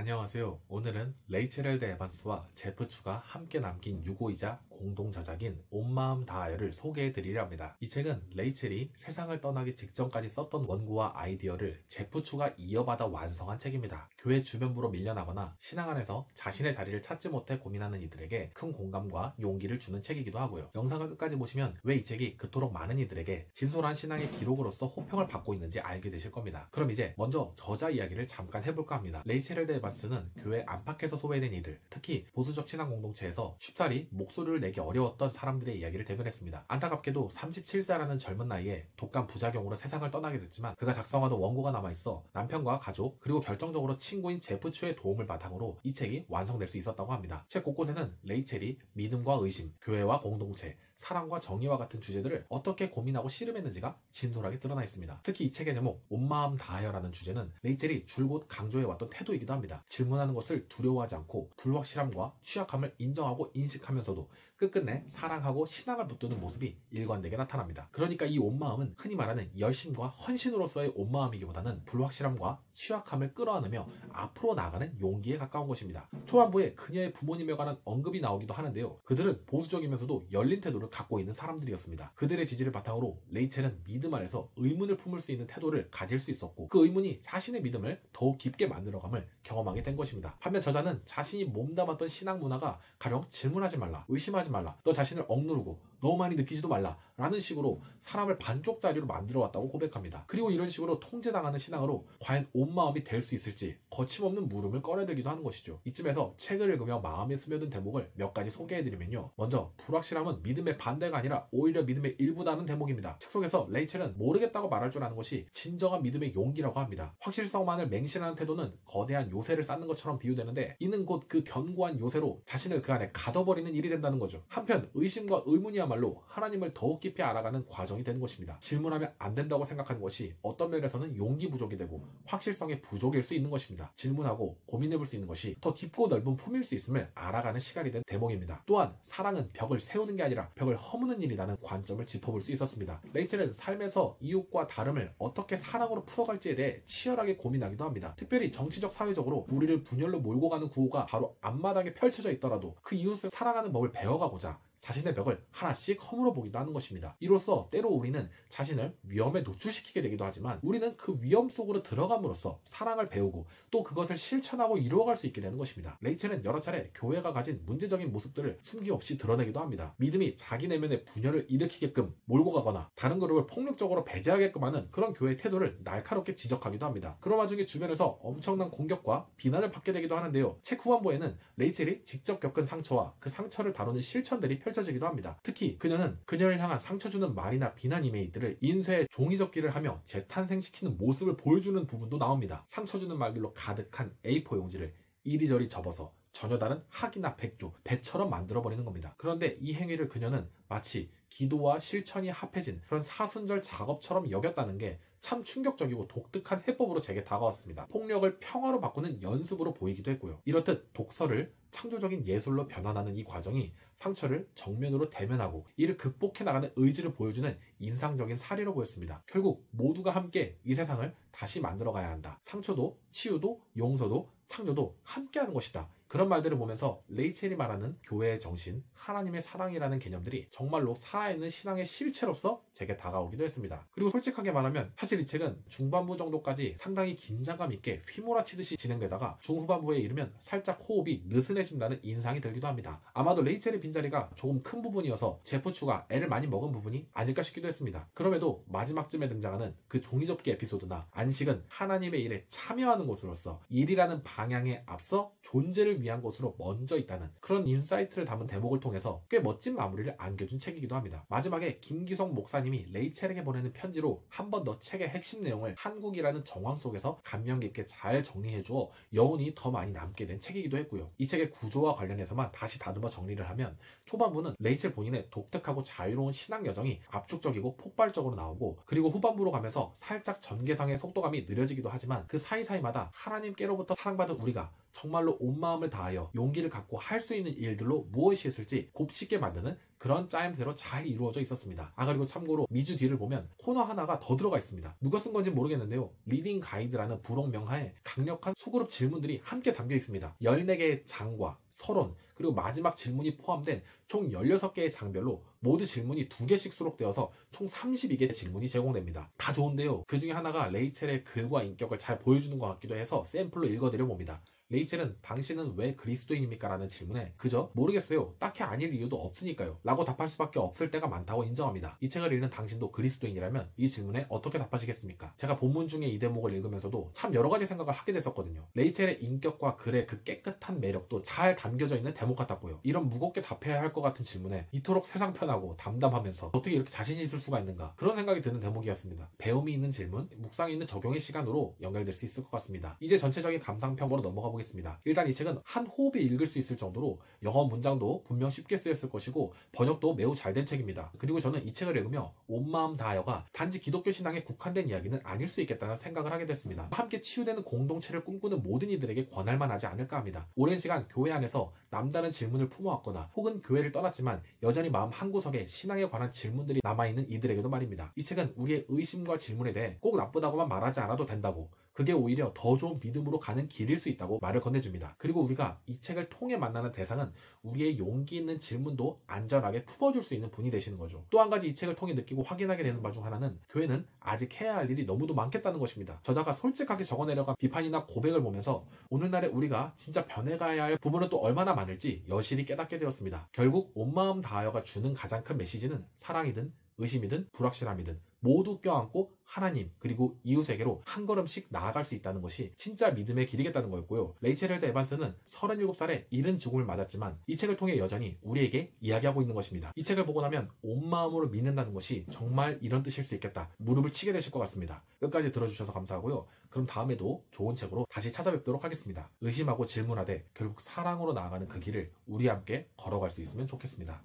안녕하세요. 오늘은 레이첼 엘드 에반스와 제프 추가 함께 남긴 유고이자 공동 저작인 온 마음 다하여를 소개해드리려 합니다. 이 책은 레이첼이 세상을 떠나기 직전까지 썼던 원고와 아이디어를 제프 추가 이어받아 완성한 책입니다. 교회 주변부로 밀려나거나 신앙 안에서 자신의 자리를 찾지 못해 고민하는 이들에게 큰 공감과 용기를 주는 책이기도 하고요. 영상을 끝까지 보시면 왜 이 책이 그토록 많은 이들에게 진솔한 신앙의 기록으로서 호평을 받고 있는지 알게 되실 겁니다. 그럼 이제 먼저 저자 이야기를 잠깐 해볼까 합니다. 레이첼 엘드 에반스는 교회 안팎에서 소외된 이들, 특히 보수적 신앙 공동체에서 쉽사리 목소리를 내기 어려웠던 사람들의 이야기를 대변했습니다. 안타깝게도 37세라는 젊은 나이에 독감 부작용으로 세상을 떠나게 됐지만 그가 작성하던 원고가 남아있어 남편과 가족 그리고 결정적으로 친구인 제프 추의 도움을 바탕으로 이 책이 완성될 수 있었다고 합니다. 책 곳곳에는 레이첼이 믿음과 의심, 교회와 공동체, 사랑과 정의와 같은 주제들을 어떻게 고민하고 씨름했는지가 진솔하게 드러나 있습니다. 특히 이 책의 제목 온 마음 다하여라는 주제는 레이첼이 줄곧 강조해왔던 태도이기도 합니다. 질문하는 것을 두려워하지 않고 불확실함과 취약함을 인정하고 인식하면서도 끝끝내 사랑하고 신앙을 붙드는 모습이 일관되게 나타납니다. 그러니까 이 온 마음은 흔히 말하는 열심과 헌신으로서의 온 마음이기보다는 불확실함과 취약함을 끌어안으며 앞으로 나아가는 용기에 가까운 것입니다. 초반부에 그녀의 부모님에 관한 언급이 나오기도 하는데요. 그들은 보수적이면서도 열린 태도를 갖고 있는 사람들이었습니다. 그들의 지지를 바탕으로 레이첼은 믿음 안에서 의문을 품을 수 있는 태도를 가질 수 있었고 그 의문이 자신의 믿음을 더욱 깊게 만들어감을 경험하게 된 것입니다. 반면 저자는 자신이 몸담았던 신앙 문화가 가령 질문하지 말라, 의심하지 말라, 너 자신을 억누르고 너무 많이 느끼지도 말라 라는 식으로 사람을 반쪽짜리로 만들어 왔다고 고백합니다. 그리고 이런 식으로 통제당하는 신앙으로 과연 온 마음이 될 수 있을지 거침없는 물음을 꺼내들기도 하는 것이죠. 이쯤에서 책을 읽으며 마음에 스며든 대목을 몇 가지 소개해드리면요. 먼저 불확실함은 믿음의 반대가 아니라 오히려 믿음의 일부다는 대목입니다. 책 속에서 레이첼은 모르겠다고 말할 줄 아는 것이 진정한 믿음의 용기라고 합니다. 확실성만을 맹신하는 태도는 거대한 요새를 쌓는 것처럼 비유되는데 이는 곧 그 견고한 요새로 자신을 그 안에 가둬버리는 일이 된다는 거죠. 한편 의심과 의문이야말로 하나님을 더욱 깊이 알아가는 과정이 되는 것입니다. 질문하면 안 된다고 생각하는 것이 어떤 면에서는 용기 부족이 되고 확실성의 부족일 수 있는 것입니다. 질문하고 고민해볼 수 있는 것이 더 깊고 넓은 품일 수 있음을 알아가는 시간이 된 대목입니다. 또한 사랑은 벽을 세우는 게 아니라 벽을 허무는 일이라는 관점을 짚어볼 수 있었습니다. 레이첼은 삶에서 이웃과 다름을 어떻게 사랑으로 풀어갈지에 대해 치열하게 고민하기도 합니다. 특별히 정치적 사회적으로 우리를 분열로 몰고 가는 구호가 바로 앞마당에 펼쳐져 있더라도 그 이웃을 사랑하는 법을 배워가고자 자신의 벽을 하나씩 허물어 보기도 하는 것입니다. 이로써 때로 우리는 자신을 위험에 노출시키게 되기도 하지만 우리는 그 위험 속으로 들어감으로써 사랑을 배우고 또 그것을 실천하고 이루어갈 수 있게 되는 것입니다. 레이첼은 여러 차례 교회가 가진 문제적인 모습들을 숨김없이 드러내기도 합니다. 믿음이 자기 내면의 분열을 일으키게끔 몰고 가거나 다른 그룹을 폭력적으로 배제하게끔 하는 그런 교회의 태도를 날카롭게 지적하기도 합니다. 그런 와중에 주변에서 엄청난 공격과 비난을 받게 되기도 하는데요. 책 후반부에는 레이첼이 직접 겪은 상처와 그 상처를 다루는 실천들이 펼쳐지기도 합니다. 특히 그녀는 그녀를 향한 상처 주는 말이나 비난 이메일들을 인쇄에 종이접기를 하며 재탄생시키는 모습을 보여주는 부분도 나옵니다. 상처 주는 말들로 가득한 A4 용지를 이리저리 접어서 전혀 다른 학이나 백조, 배처럼 만들어버리는 겁니다. 그런데 이 행위를 그녀는 마치 기도와 실천이 합해진 그런 사순절 작업처럼 여겼다는 게 참 충격적이고 독특한 해법으로 제게 다가왔습니다. 폭력을 평화로 바꾸는 연습으로 보이기도 했고요. 이렇듯 독서를 창조적인 예술로 변환하는 이 과정이 상처를 정면으로 대면하고 이를 극복해 나가는 의지를 보여주는 인상적인 사례로 보였습니다. 결국 모두가 함께 이 세상을 다시 만들어가야 한다. 상처도 치유도 용서도 창조도 함께하는 것이다. 그런 말들을 보면서 레이첼이 말하는 교회의 정신, 하나님의 사랑이라는 개념들이 정말로 살아있는 신앙의 실체로서 제게 다가오기도 했습니다. 그리고 솔직하게 말하면 사실 이 책은 중반부 정도까지 상당히 긴장감 있게 휘몰아치듯이 진행되다가 중후반부에 이르면 살짝 호흡이 느슨해진다는 인상이 들기도 합니다. 아마도 레이첼의 빈자리가 조금 큰 부분이어서 제프 추가 애를 많이 먹은 부분이 아닐까 싶기도 했습니다. 그럼에도 마지막쯤에 등장하는 그 종이접기 에피소드나 안식은 하나님의 일에 참여하는 곳으로서 일이라는 방향에 앞서 존재를 위한 곳으로 먼저 있다는 그런 인사이트를 담은 대목을 통해서 꽤 멋진 마무리를 안겨준 책이기도 합니다. 마지막에 김기성 목사님이 레이첼에게 보내는 편지로 한 번 더 책의 핵심 내용을 한국이라는 정황 속에서 감명 깊게 잘 정리해주어 여운이 더 많이 남게 된 책이기도 했고요. 이 책의 구조와 관련해서만 다시 다듬어 정리를 하면 초반부는 레이첼 본인의 독특하고 자유로운 신앙 여정이 압축적이고 폭발적으로 나오고 그리고 후반부로 가면서 살짝 전개상의 속도감이 느려지기도 하지만 그 사이사이마다 하나님께로부터 사랑받은 우리가 정말로 온 마음을 다하여 용기를 갖고 할 수 있는 일들로 무엇이 있을지 곱씹게 만드는 그런 짜임새로 잘 이루어져 있었습니다. 그리고 참고로 미주 뒤를 보면 코너 하나가 더 들어가 있습니다. 누가 쓴 건지 모르겠는데요. 리딩 가이드라는 부록 명하에 강력한 소그룹 질문들이 함께 담겨 있습니다. 14개의 장과 서론, 그리고 마지막 질문이 포함된 총 16개의 장별로 모두 질문이 2개씩 수록되어서 총 32개의 질문이 제공됩니다. 다 좋은데요. 그 중에 하나가 레이첼의 글과 인격을 잘 보여주는 것 같기도 해서 샘플로 읽어드려 봅니다. 레이첼은 당신은 왜 그리스도인입니까? 라는 질문에 그저 모르겠어요. 딱히 아닐 이유도 없으니까요. 라고 답할 수밖에 없을 때가 많다고 인정합니다. 이 책을 읽는 당신도 그리스도인이라면 이 질문에 어떻게 답하시겠습니까? 제가 본문 중에 이 대목을 읽으면서도 참 여러 가지 생각을 하게 됐었거든요. 레이첼의 인격과 글의 그 깨끗한 매력도 잘 담겨져 있는 대목 같았고요. 이런 무겁게 답해야 할 것 같은 질문에 이토록 세상 편하고 담담하면서 어떻게 이렇게 자신이 있을 수가 있는가, 그런 생각이 드는 대목이었습니다. 배움이 있는 질문, 묵상이 있는 적용의 시간으로 연결될 수 있을 것 같습니다. 이제 전체적인 감상평으로 넘어가 보겠습니다. 일단 이 책은 한 호흡에 읽을 수 있을 정도로 영어 문장도 분명 쉽게 쓰였을 것이고 번역도 매우 잘 된 책입니다. 그리고 저는 이 책을 읽으며 온 마음 다하여가 단지 기독교 신앙에 국한된 이야기는 아닐 수 있겠다는 생각을 하게 됐습니다. 함께 치유되는 공동체를 꿈꾸는 모든 이들에게 권할 만하지 않을까 합니다. 오랜 시간 교회 안에서 남다른 질문을 품어왔거나 혹은 교회를 떠났지만 여전히 마음 한구석에 신앙에 관한 질문들이 남아있는 이들에게도 말입니다. 이 책은 우리의 의심과 질문에 대해 꼭 나쁘다고만 말하지 않아도 된다고, 그게 오히려 더 좋은 믿음으로 가는 길일 수 있다고 말을 건네줍니다. 그리고 우리가 이 책을 통해 만나는 대상은 우리의 용기 있는 질문도 안전하게 품어줄 수 있는 분이 되시는 거죠. 또 한 가지 이 책을 통해 느끼고 확인하게 되는 바 중 하나는 교회는 아직 해야 할 일이 너무도 많겠다는 것입니다. 저자가 솔직하게 적어내려간 비판이나 고백을 보면서 오늘날에 우리가 진짜 변해가야 할 부분은 또 얼마나 많을지 여실히 깨닫게 되었습니다. 결국 온 마음 다하여가 주는 가장 큰 메시지는 사랑이든 의심이든 불확실함이든 모두 껴안고 하나님 그리고 이웃에게로 한 걸음씩 나아갈 수 있다는 것이 진짜 믿음의 길이겠다는 거였고요. 레이첼 헬드 에반스는 37살에 이른 죽음을 맞았지만 이 책을 통해 여전히 우리에게 이야기하고 있는 것입니다. 이 책을 보고 나면 온 마음으로 믿는다는 것이 정말 이런 뜻일 수 있겠다, 무릎을 치게 되실 것 같습니다. 끝까지 들어주셔서 감사하고요. 그럼 다음에도 좋은 책으로 다시 찾아뵙도록 하겠습니다. 의심하고 질문하되 결국 사랑으로 나아가는 그 길을 우리 함께 걸어갈 수 있으면 좋겠습니다.